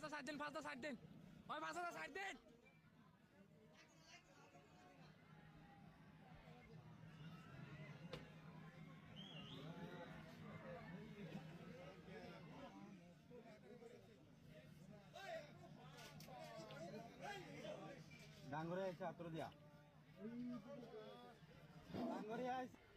ফাঁসটা side দিন ফাঁসটা side দিন ওই ফাঁসটা সাইড দিন ডাঙ্গরে আছে আত্র দিয়া ডাঙ্গরে আছে